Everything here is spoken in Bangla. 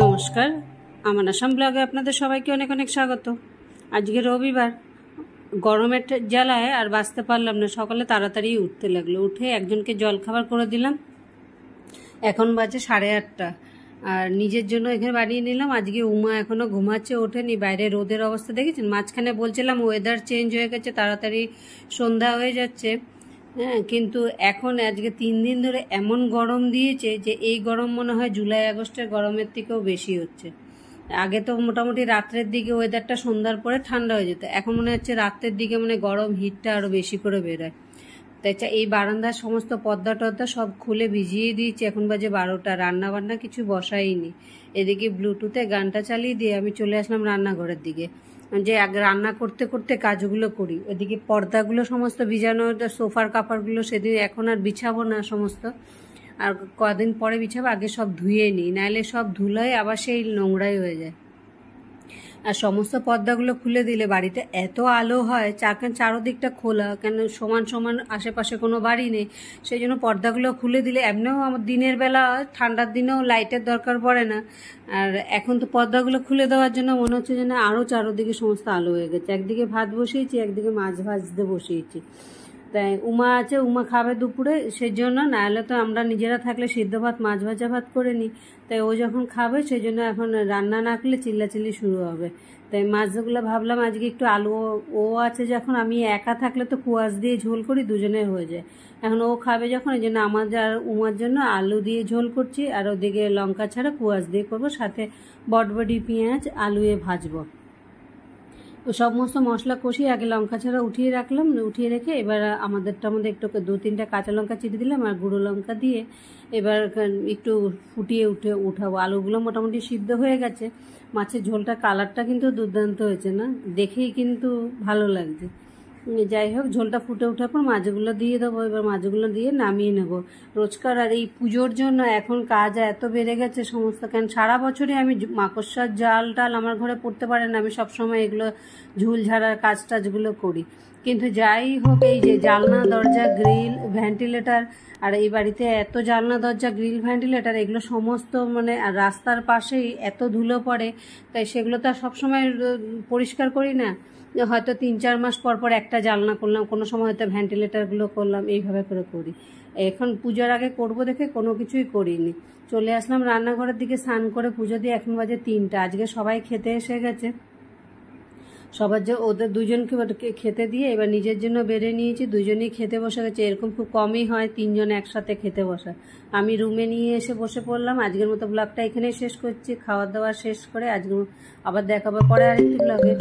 নমস্কার, আমার আসাম ব্লগে আপনাদের সবাইকে অনেক অনেক স্বাগত। আজকে রবিবার, গরমের জ্বালায় আর বাঁচতে পারলাম না। সকালে তাড়াতাড়ি উঠতে লাগলো, উঠে একজনকে জলখাবার করে দিলাম। এখন বাজে 8:30, আর নিজের জন্য এখানে বানিয়ে নিলাম। আজকে উমা এখনও ঘুমাচ্ছে, ওঠেনি। বাইরে রোদের অবস্থা দেখেছেন? মাঝখানে বলছিলাম ওয়েদার চেঞ্জ হয়ে গেছে, তাড়াতাড়ি সন্ধ্যা হয়ে যাচ্ছে। হ্যাঁ, কিন্তু এখন আজকে 3 দিন ধরে এমন গরম দিয়েছে যে এই গরম মনে হয় জুলাই আগস্টের গরমের থেকেও বেশি হচ্ছে। আগে তো মোটামুটি রাত্রের দিকে ওয়েদারটা সন্ধ্যার পরে ঠান্ডা হয়ে যেত, এখন মনে হচ্ছে রাত্রের দিকে মানে গরম হিটটা আরও বেশি করে বেরোয়। তাই এই বারান্দার সমস্ত পর্দা টর্দা সব খুলে ভিজিয়ে দিয়েছি। এখন বাজে 12টা, রান্না বান্না কিছু বসাইনি। এদিকে ব্লুটুথে গানটা চালিয়ে দিয়ে আমি চলে আসলাম রান্নাঘরের দিকে, যে আগে রান্না করতে করতে কাজগুলো করি। ওইদিকে পর্দাগুলো সমস্ত ভিজানো, সোফার কাপড়গুলো সেদিন এখন আর বিছাবো না সমস্ত, আর কদিন পরে বিছাবো। আগে সব ধুয়ে নিই, নাহলে সব ধুলোয় আবার সেই নোংরাই হয়ে যায়। আর সমস্ত পর্দাগুলো খুলে দিলে বাড়িতে এত আলো হয়, চারোদিকটা খোলা, কেন সমান সমান আশেপাশে কোনো বাড়ি নেই। সেই জন্য পর্দাগুলো খুলে দিলে এমনিও আমার দিনের বেলা ঠান্ডার দিনেও লাইটের দরকার পড়ে না। আর এখন তো পর্দাগুলো খুলে দেওয়ার জন্য মনে হচ্ছে যেন আরও চারোদিকে সমস্ত আলো হয়ে গেছে। একদিকে ভাত বসিয়েছি, একদিকে মাছ ভাজতে বসিয়েছি। তাই উমা আছে, উমা খাবে দুপুরে, সেই জন্য। নাহলে তো আমরা নিজেরা থাকলে সিদ্ধ ভাত মাছ ভাজা ভাত করে নিই। তাই ও যখন খাবে সেই জন্য এখন রান্না না করলে চিল্লাচিল্লি শুরু হবে। তাই মাছগুলো ভাবলাম আজকে একটু আলু, ও আছে যখন, আমি একা থাকলে তো কুয়াশ দিয়ে ঝোল করি, দুজনের হয়ে যায়। এখন ও খাবে যখন, এই জন্য আমার আর উমার জন্য আলু দিয়ে ঝোল করছি, আর ওদিকে লঙ্কা ছাড়া কুয়াশ দিয়ে করবো, সাথে বটবটি পেঁয়াজ আলুয়ে ভাজবো। তো সমস্ত মশলা কষিয়ে আগে লঙ্কা ছাড়া উঠিয়ে রাখলাম, উঠিয়ে রেখে এবার আমাদেরটার মধ্যে একটু 2-3টা কাঁচা লঙ্কা চিড়ে দিলাম আর গুঁড়ো লঙ্কা দিয়ে এবার একটু ফুটিয়ে উঠাবো। আলুগুলো মোটামুটি সিদ্ধ হয়ে গেছে। মাছের ঝোলটা কালারটা কিন্তু দুর্দান্ত হয়েছে, না দেখেই কিন্তু ভালো লাগছে। যাই হোক, ঝোলটা ফুটে ওঠার পর মাছগুলো দিয়ে দেবো। এবার মাছগুলো দিয়ে নামিয়ে নেব রোজকার। আর এই পুজোর জন্য এখন কাজ এত বেড়ে গেছে সমস্ত, কেন সারা বছরই আমি মাকড়সার জাল টাল আমার ঘরে পড়তে পারে না, আমি সবসময় এগুলো ঝুল ঝাড়ার কাজ টাজগুলো করি। কিন্তু যাই হোক, এই যে জানলা দরজা গ্রিল ভেন্টিলেটার, আর এই বাড়িতে এত জানলা দরজা গ্রিল ভেন্টিলেটার এগুলো সমস্ত মানে রাস্তার পাশেই এত ধুলো পড়ে, তাই সেগুলো তো আর সবসময় পরিষ্কার করি না। হয়তো 3-4 মাস পর পর একটা জানলা করলাম, কোনো সময় হয়তো ভেন্টিলেটারগুলো করলাম, এইভাবে করে করি। এখন পুজোর আগে করব দেখে কোনো কিছুই করিনি। চলে আসলাম রান্নাঘরের দিকে, স্নান করে পুজো দিয়ে এখন বাজে 3টা। আজকে সবাই খেতে এসে গেছে, সবার যে ওদের দুজনকে খেতে দিয়ে এবার নিজের জন্য বেড়ে নিয়েছি, দুজনেই খেতে বসে গেছে। এরকম খুব কমই হয় 3 জন একসাথে খেতে বসা। আমি রুমে নিয়ে এসে বসে পড়লাম। আজকের মতো ব্লগটা এখানেই শেষ করছি। খাওয়া দাওয়া শেষ করে আজকে আবার দেখাবো পরে আরেকটি ব্লগে।